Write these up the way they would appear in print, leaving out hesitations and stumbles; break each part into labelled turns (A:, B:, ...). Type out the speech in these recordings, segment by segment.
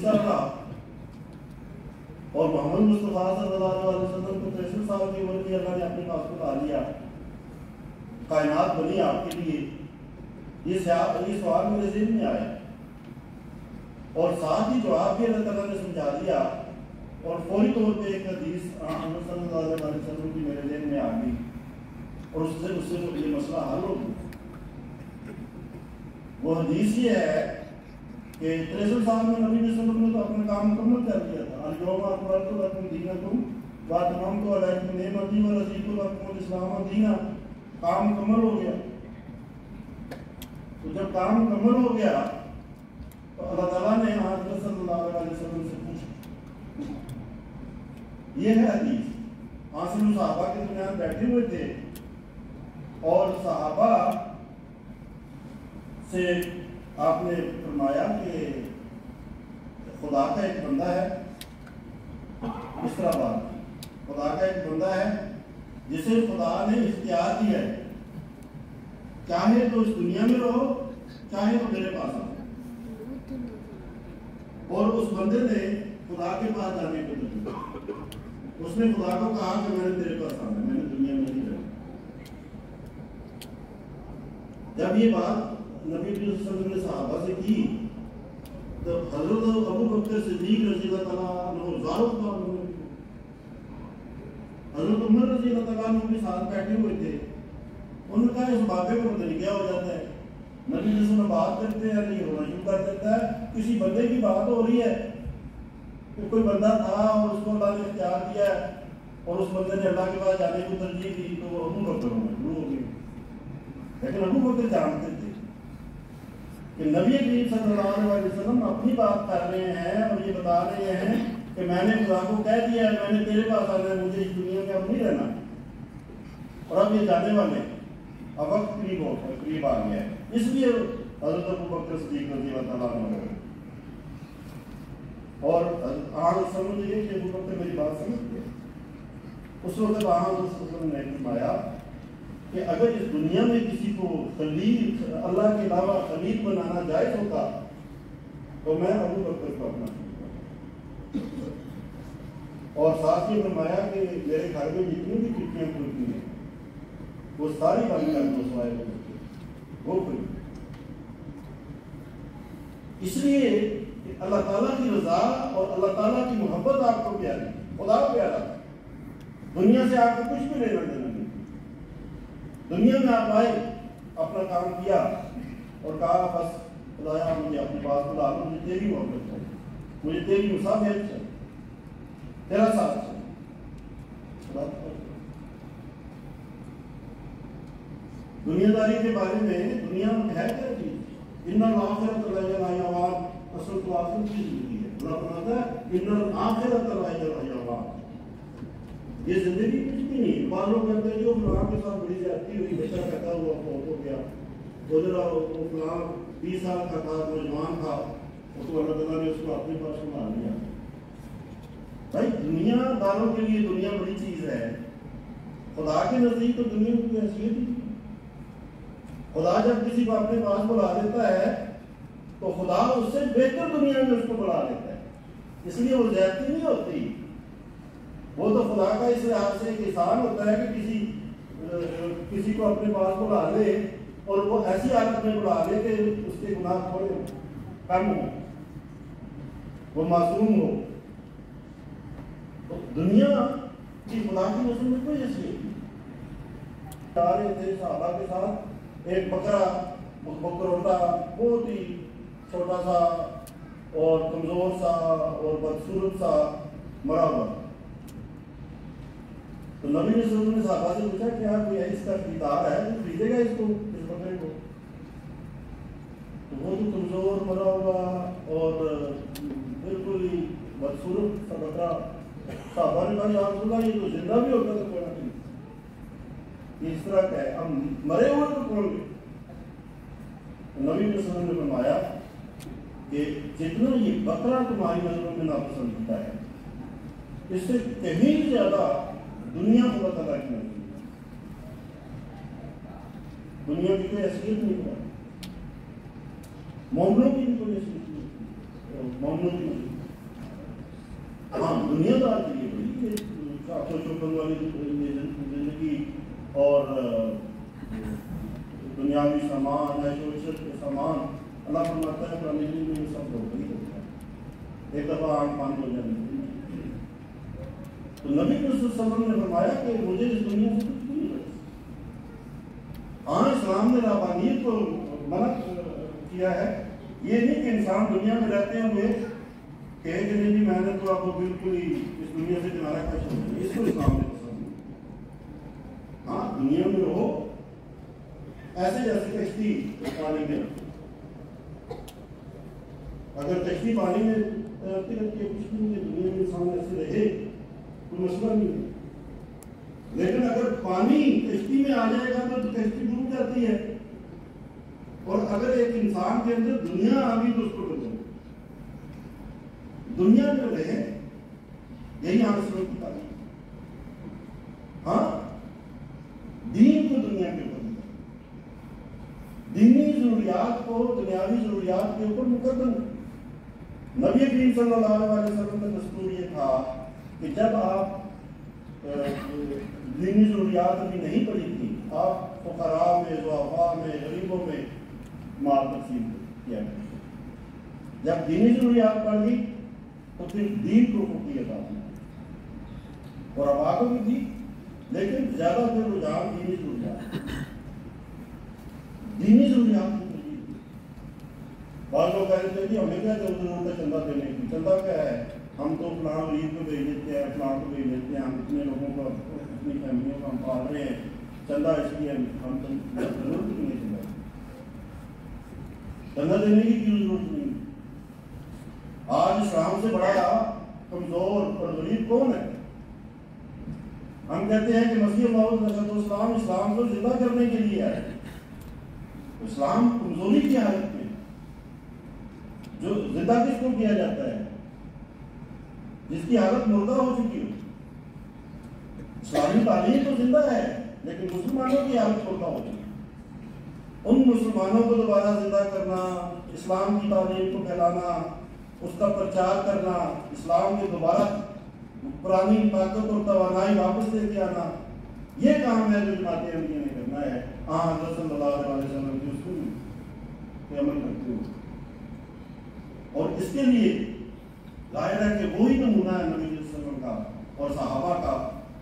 A: کر رہا اور محمد مصطفیٰ صلی اللہ علیہ وسلم کو 63 سال کی عمر کی اللہ نے اپنے پاس بلا لیا، کائنات بنی آپ کے لیے، یہ سوال میرے ذہن میں آیا اور ساتھ ہی جواب بھی اللہ تعالیٰ نے سمجھا دیا، اور فوری طور پہ ایک حدیث محمد صلی اللہ علیہ وسلم کی میرے ذہن میں آ گئی اور اس سے یہ مسئلہ حل ہو گیا۔ وہ حدیث یہ ہے کہ 63 سال میں نبی صلی اللہ علیہ وسلم نے تو اپنا کام مکمل کر دیا تھا، اليوم اکملت لکم دینکم واتممت علیکم نعمتی ورضیت لکم الاسلام دینا، کام مکمل ہو گیا۔ تو جب کام مکمل ہو گیا تو اللہ تعالیٰ نے حضرت صلی اللہ علیہ وسلم سے پوچھا، یہ ہے حدیث، حاصل صحابہ کے درمیان بیٹھے ہوئے تھے اور صحابہ سے آپ نے فرمایا کہ خدا کا ایک بندہ ہے، اس طرح بات، خدا کا ایک بندہ ہے جسے خدا نے اختیار دیا ہے، چاہے تو اس دنیا میں رہو چاہے تو میرے پاس آؤ، اور اس بندے نے خدا کے پاس جانے کو دیا، اس نے خدا کو کہا کہ میں نے تیرے پاس آنا ہے، میں نے دنیا میں نہیں رہنا۔ جب یہ بات نبی صلی اللہ علیہ وسلم نے صحابہ سے کی تو حضرت ابو بکر صدیق رضی اللہ تعالیٰ عنہ زارت کا حضرت عمر رضی اللہ تعالیٰ عنہ کے ساتھ بیٹھے ہوئے تھے، انہوں نے کہا اس بابے کو پتہ نہیں کیا ہو جاتا ہے، نبی صلی اللہ علیہ وسلم بات کرتے ہیں نہیں ہونا شروع کر دیتا ہے، کسی بندے کی بات ہو رہی ہے کہ کوئی بندہ تھا اور اس کو اللہ نے اختیار دیا ہے اور اس بندے نے اللہ کے پاس جانے کو ترجیح دی تو وہ ابو بکر ہونا شروع ہو گئی۔ لیکن ابو بکر جانتے تھے کہ نبی کریم صلی اللہ علیہ وسلم اپنی بات کر رہے ہیں اور یہ بتا رہے ہیں کہ میں نے خدا کو کہہ دیا ہے میں نے تیرے پاس آنا ہے، مجھے اس دنیا میں اب نہیں رہنا، اور اب یہ جانے والے اب وقت قریب آ گیا ہے، اس لیے حضرت ابو بکر صدیق رضی اللہ تعالیٰ عنہ اور سمجھ لیجیے کہ ابو بکر میری بات سمجھ گئے۔ اس وقت وسلم نے فرمایا کہ اگر اس دنیا میں کسی کو خلیل اللہ کے علاوہ خلیل بنانا جائز ہوتا تو میں ابو بکر کو اپنا اور ساتھ یہ فرمایا کہ میرے گھر میں جتنی بھی کھڑکیاں کھلتی ہیں وہ ساری بند کر دو سوائے وہ کھلی، اس لیے کہ اللہ تعالیٰ کی رضا اور اللہ تعالیٰ کی محبت آپ کو پیاری، خدا پیارا، دنیا سے آپ کو کچھ بھی لینا دینا نہیں۔ دنیا میں آپ آئے، اپنا کام کیا اور کہا بس خدایا مجھے اپنے پاس بلا لو، مجھے تیری محبت چاہیے، مجھے تیری مساعدت چاہیے، تیرا ساتھ چاہیے۔ دنیا داری کے بارے میں دنیا میں ہے کیا چیز؟ ان الآخرۃ لحیوان، اصل تو آخرت کی زندگی ہے۔ اللہ فرماتا ہے ان الآخرۃ لحیوان، یہ زندگی کچھ بھی نہیں۔ بعض لوگ کہتے ہیں جو فلاں کے ساتھ بڑی زیادتی ہوئی، بچہ کہتا ہوا فوت ہو گیا، گزرا وہ فلاں 20 سال کا تھا، نوجوان تھا، وہ تو اللہ تعالیٰ نے اس کو اپنے پاس بنا لیا۔ بھائی دنیا داروں کے لیے دنیا بڑی چیز ہے، خدا کے نزدیک تو دنیا کی کوئی حیثیت نہیں۔ خدا جب کسی کو اپنے پاس بلا دیتا ہے تو خدا اس سے بہتر دنیا میں اس کو بلا لیتا ہے، اس لیے وہ زیادتی نہیں ہوتی، وہ تو خدا کا اس لحاظ سے ایک احسان ہوتا ہے کہ کسی کو اپنے پاس بلا لے اور وہ ایسی حالت میں بلا لے کہ اس کے گناہ تھوڑے کم ہو، وہ معصوم ہو۔ تو دنیا کی خدا کی نظر میں کوئی حیثیت نہیں۔ جا رہے تھے صحابہ کے ساتھ، ایک بکروٹا بہت ہی چھوٹا سا اور کمزور سا اور بدصورت سا مرا ہوا، تو نبی صلی اللہ علیہ وسلم نے صحابہ سے پوچھا کیا کوئی اس کا خریدار ہے جو خریدے گا اس کو، اس بکرے کو؟ تو وہ تو کمزور مرا ہوا اور بالکل ہی بدصورت سا بکرا، صحابہ نے کہا یا رسول اللہ یہ تو زندہ بھی ہوتا تو کوئی نہیں، اس طرح کا ہے، ہم مرے ہوئے تو کون گے؟ نبی صلی اللہ علیہ وسلم نے فرمایا کہ جتنا یہ بکرا تمہاری نظروں میں ناپسندیدہ ہے، اس سے کہیں زیادہ دنیا خدا تعالیٰ کی نہیں، دنیا کی کوئی حیثیت نہیں ہے، مومنوں کی بھی کوئی حیثیت نہیں، محمد کی مسجد. ہاں دنیا دار کے لیے بڑی چاقو چوپن والی زندگی اور دنیاوی سامان عیش و عشرت کے سامان اللہ فرماتا ہے قرآن مجید میں یہ سب دھوکہ ہی ہوتا ہے. ایک دفعہ آنکھ بند ہو جانے تو نبی صلی اللہ علیہ وسلم نے فرمایا کہ مجھے اس دنیا سے کچھ نہیں ملتا. ہاں اسلام نے رحمانیت کو منع کیا ہے. یہ نہیں کہ انسان دنیا میں رہتے ہوئے کہے کہ نہیں جی میں نے تو آپ کو بالکل ہی اس دنیا سے کنارہ کش ہو جائے. اس کو اسلام نے پسند نہیں. ہاں دنیا میں رہو ایسے جیسے کشتی پانی میں رکھو. اگر کشتی پانی میں تیرتی رہتی ہے کچھ نہیں ہے, دنیا میں انسان ایسے رہے کوئی مسئلہ نہیں ہے. لیکن اگر پانی کشتی میں آ جائے گا تو کشتی ڈوب جاتی ہے. اور اگر ایک انسان کے اندر دنیا آ گئی تو اس کو ڈوب جائے. دنیا میں رہے یہی آنسروں کی تعلیم. ہاں دین کو دنیا کے اوپر دینی ضروریات کو دنیاوی ضروریات کے اوپر مقدم ہے. نبی کریم صلی اللہ علیہ وسلم کا دستور یہ تھا کہ جب آپ دینی ضروریات ابھی نہیں پڑی تھی آپ فقراء میں ضعفاء میں غریبوں میں مال تقسیم کیا گیا. جب دینی ضروریات پڑ گئی تو پھر دین کو حقوقیت آتی اور ابا کو بھی تھی. لیکن زیادہ تر رجحان دینی ضروریات کی. بعض لوگ کہتے ہیں کہ ہمیں کیا ضرورت ہے چندہ دینے کی. چندہ کیا ہے, ہم تو فلاں غریب کو بھیج دیتے ہیں فلاں کو بھیج دیتے ہیں, ہم اتنے لوگوں کو اپنی فیملیوں کو ہم پال رہے ہیں, چندہ اس لیے ہم تو ضرورت ہی نہیں. چندہ دینے کی کیوں ضرورت نہیں. آج اسلام سے بڑا کمزور اور غریب کون ہے؟ ہم کہتے ہیں کہ مسیح موعود علیہ السلام اسلام کو زندہ کرنے کے لیے آئے. اسلام کمزوری کی حالت میں جو زندہ کس کو کیا جاتا ہے جس کی حالت مردہ ہو چکی ہو. اسلامی تعلیم تو زندہ ہے لیکن مسلمانوں کی حالت مردہ ہو چکی ہے. ان مسلمانوں کو دوبارہ زندہ کرنا, اسلام کی تعلیم کو پھیلانا, اس کا پرچار کرنا, اسلام کے دوبارہ پرانی طاقت اور توانائی واپس لے کے آنا, یہ کام ہے جو جماعت احمدیہ نے کرنا ہے. حضرت صلی اللہ علیہ وسلم کی اصول پہ عمل کرتے ہوئے. اور اس کے لیے ظاہر ہے کہ وہی نمونہ ہے نبی صلی اللہ علیہ وسلم کا اور صحابہ کا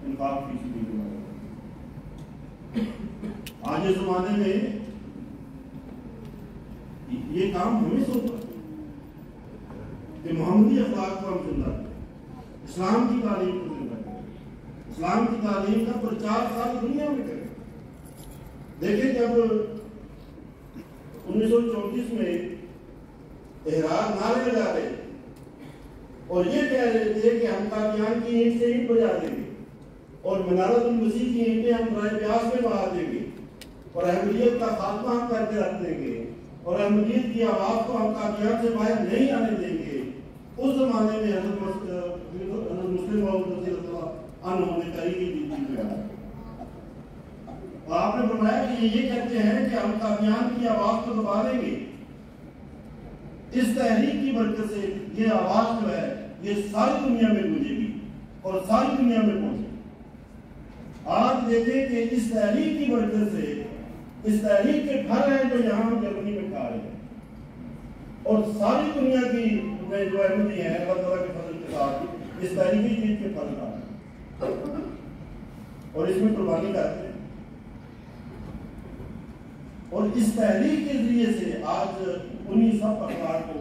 A: انفاق فی سبیل اللہ. آج کے زمانے میں یہ کام ہمیں سے ہوتا کہ محمدی اخلاق کو ہم زندہ کریں, اسلام کی تعلیم کو زندہ کریں, اسلام کی تعلیم کا پرچار ساری دنیا میں کریں. دیکھیں جب 1934 میں احراج نعرے لگا رہے اور یہ کہہ رہے تھے کہ ہم قادیان کی اینٹ سے اینٹ بجا دیں گے اور منارۃ المسیح کی اینٹیں ہم برائے پیاس میں بہا دیں گے اور احمدیت کا خاتمہ ہم کر کے رکھ دیں گے اور احمدیت کی آواز کو ہم قادیان سے باہر نہیں آنے دیں گے. اس زمانے میں حضرت مسلم موعود رضی اللہ عنہ نے تحریک جدید لگایا. آپ نے فرمایا کہ یہ کہتے ہیں کہ ہم قادیان کی آواز کو دبا دیں گے. اس تحریک کی برکت سے یہ آواز جو ہے یہ ساری دنیا میں گونجے گی اور ساری دنیا میں پہنچے گی. آج دیکھیں کہ اس تحریک کی برکت سے اس تحریک کے گھر ہیں جو یہاں جرمنی میں کھا رہے ہیں اور ساری دنیا کی جو احمدی ہیں اللہ تعالیٰ کے فضل کے ساتھ اس تحریکی چیز کے پھل کھا رہے ہیں اور اس میں قربانی کرتے ہیں. اور اس تحریک کے ذریعے سے آج انہی سب اخلاق کو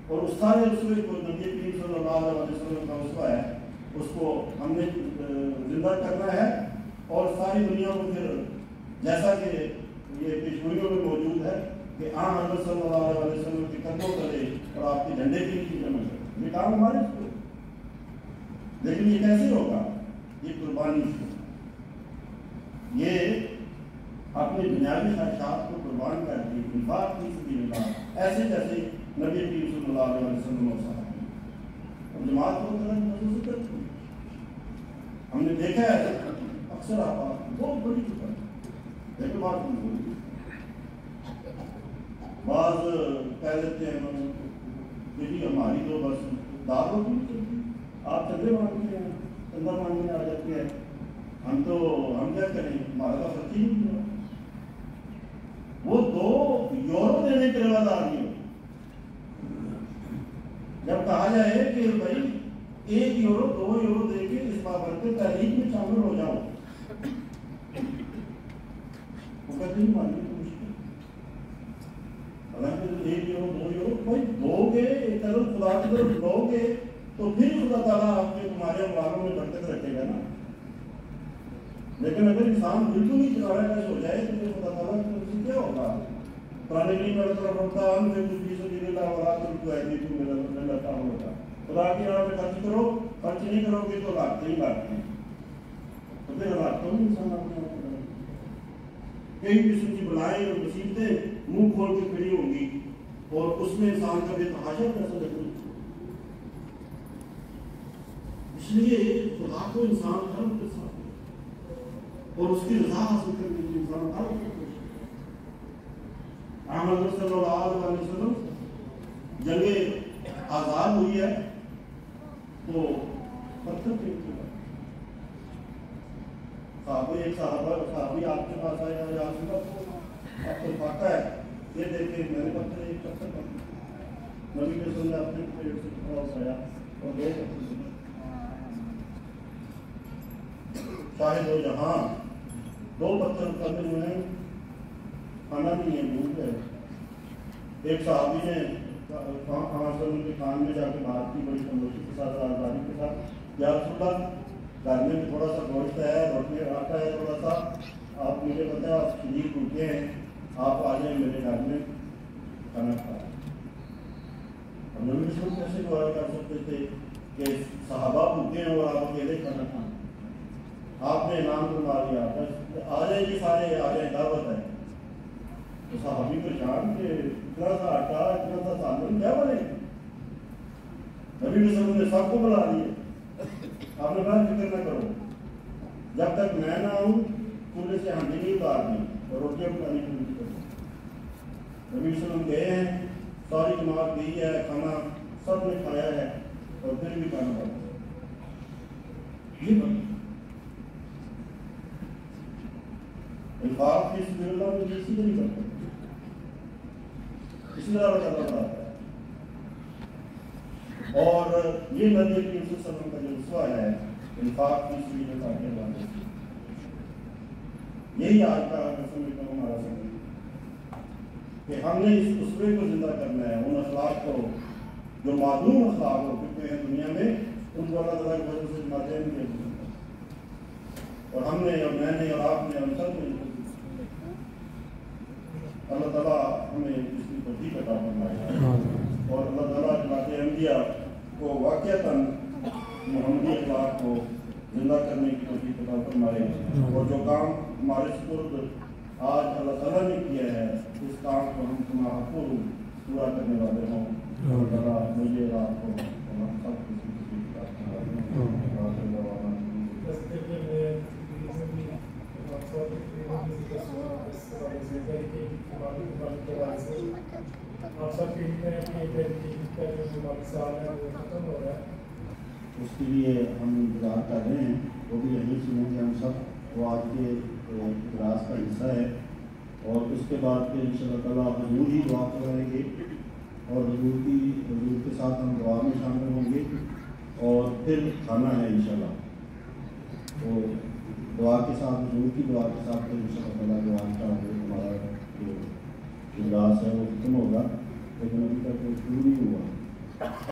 A: اور اس سارے اسوے کو نبی کریم صلی اللہ علیہ وسلم کا اسوہ ہے اس کو ہم نے زندہ کرنا ہے اور ساری دنیا کو پھر جیسا کہ یہ پیشگوئیوں میں موجود ہے کہ حضرت صلی اللہ علیہ وسلم کے قدموں کرے اور آپ کے جھنڈے کے لیے جمع کرے. یہ کام ہمارے اس کو, لیکن یہ کیسے ہوگا؟ یہ قربانی سے, یہ اپنی دنیاوی خواہشات کو قربان کر کے انفاق فی سبیل اللہ ایسے جیسے نبی کریم صلی اللہ علیہ وسلم اور صحابہ اور جماعت کو محسوس کرتی ہے. ہم نے دیکھا ہے اکثر آپ بہت بڑی چکا ہے لیکن بات نہیں ہوئی. بعض کہہ دیتے ہیں کہ جی ہماری تو بس دال ہوتی نہیں، آپ چندے مانگتے ہیں، چندہ مانگنے آ جاتے ہیں، ہم کیا کریں، ہمارا تو خرچ ہی نہیں ہوا۔ وہ 2 یورو دینے کے روادار نہیں ہو۔ جب کہا جائے کہ بھائی 1 یورو 2 یورو دے کے اس بابرکت تحریک میں شامل ہو جاؤ، وہ کہتے ہیں ماننے تو مشکل، حالانکہ 1 یورو 2 یورو کوئی دو گے، ایک طرف خدا کی طرف دو گے تو پھر خدا تعالیٰ آپ کے تمہارے اموالوں میں برکت رکھے گا نا۔ لیکن اگر انسان بالکل ہی چڑھا کش ہو جائے تو پھر خدا تعالیٰ کی طرف سے کیا ہوگا؟ قرآن کریم میں طرف ہوتا ہے ان سے کچھ بھی سبیل اللہ ولا تلقوا ایدیکم الی التہلکہ، خدا کی راہ میں خرچ کرو، خرچ نہیں کرو گے تو لاتے ہی لاتے ہیں، تو پھر لاتے ہیں انسان اپنے آپ کو۔ کئی قسم کی بلائیں اور مصیبتیں منہ کھول کے کھڑی ہوں گی اور اس میں انسان کا بے تحاشا پیسہ لگے۔ اس لیے خدا کو انسان قلب کے ساتھ اور اس کی رضا حاصل کرنے کے لیے انسان ہر وقت محمد صلی اللہ علیہ وسلم جنگ آزاد ہوئی ہے تو پتھر پھینک کے ایک صحابی آپ کے پاس آیا، یا آپ کو پاتا ہے یہ دیکھیں میں نے پتھر ایک پتھر پکڑا، نبی کے سن اپنے پیڑ سے تھوڑا اٹھایا اور 2 پتھر شاہد ہو جہاں 2 پتھر قبر میں کھانا نہیں ہے، بھوک ہے۔ ایک صحابی نے کے کان میں جا کے بات کی بڑی خاموشی کے ساتھ، آزادی کے ساتھ، یا رسول اللہ گھر میں تھوڑا سا گوشت ہے، روٹی آٹا ہے تھوڑا سا، آپ مجھے پتہ ہے آپ شدید بھوکے ہیں، آپ آ جائیں میرے گھر میں کھانا کھائیں۔ اور نبی رسول کیسے دعا کر سکتے تھے کہ صحابہ بھوکے ہیں اور آپ اکیلے کھانا کھائیں؟ آپ نے انعام فرما دیا، آ جائیں جی سارے آ جائیں، دعوت ہے۔ تو صحابی پریشان کہ اتنا سا آٹا اتنا سا سالن کیا بنے؟ نبی رسول نے سب کو بلا دیا، آپ نے کہا فکر نہ کرو، جب تک میں نہ آؤں چولہے سے ہانڈی نہیں اتارنی اور روٹیاں پکانی شروع نہیں کرنی۔ نبی وسلم گئے ہیں، ساری جماعت گئی ہے، کھانا سب نے کھایا ہے اور پھر بھی کھانا پڑتا یہ بات انفاق کی سبیل اللہ میں جیسی نہیں کرتا، اسی طرح کرنا پڑتا ہے۔ اور یہ نبی کریم صلی اللہ علیہ وسلم کا جو اسوہ ہے انفاق کی سبیل اللہ کے حوالے سے، یہی آج کا ہمارا سبب کہ ہم نے اس اسوے کو زندہ کرنا ہے، ان اخلاق کو جو معلوم اخلاق ہو چکے ہیں دنیا میں، ان کو اللہ تعالیٰ کی وجہ سے جماعتیں نہیں دے، اور ہم نے اور میں نے اور آپ نے ہم سب نے اللہ تعالیٰ ہمیں اس کی توفیق عطا فرمائے، اور اللہ تعالیٰ جماعت احمدیہ کو واقعتاً محمدی اخلاق کو زندہ کرنے کی توفیق عطا فرمائے، اور جو کام ہمارے سپرد آج اللہ تعالیٰ نے کیا ہے اس کام کو ہم تمہارا پورا کرنے والے ہوں۔ اللہ تعالیٰ مجھے رات کو ہم سب اس کے لیے ہم انتظار کر رہے ہیں، وہ بھی یہی سنیں گے ہم سب، وہ آج کے اجلاس کا حصہ ہے، اور اس کے بعد پھر انشاءاللہ تعالیٰ حضور ہی دعا کرائیں گے، اور حضور کے ساتھ ہم دعا میں شامل ہوں گے، اور پھر کھانا ہے انشاءاللہ، تو دعا کے ساتھ حضور کی دعا کے ساتھ پھر انشاءاللہ تعالیٰ دعا کا ہمارا جو اجلاس ہے وہ ختم ہوگا، لیکن ابھی تک وہ شروع نہیں ہوا۔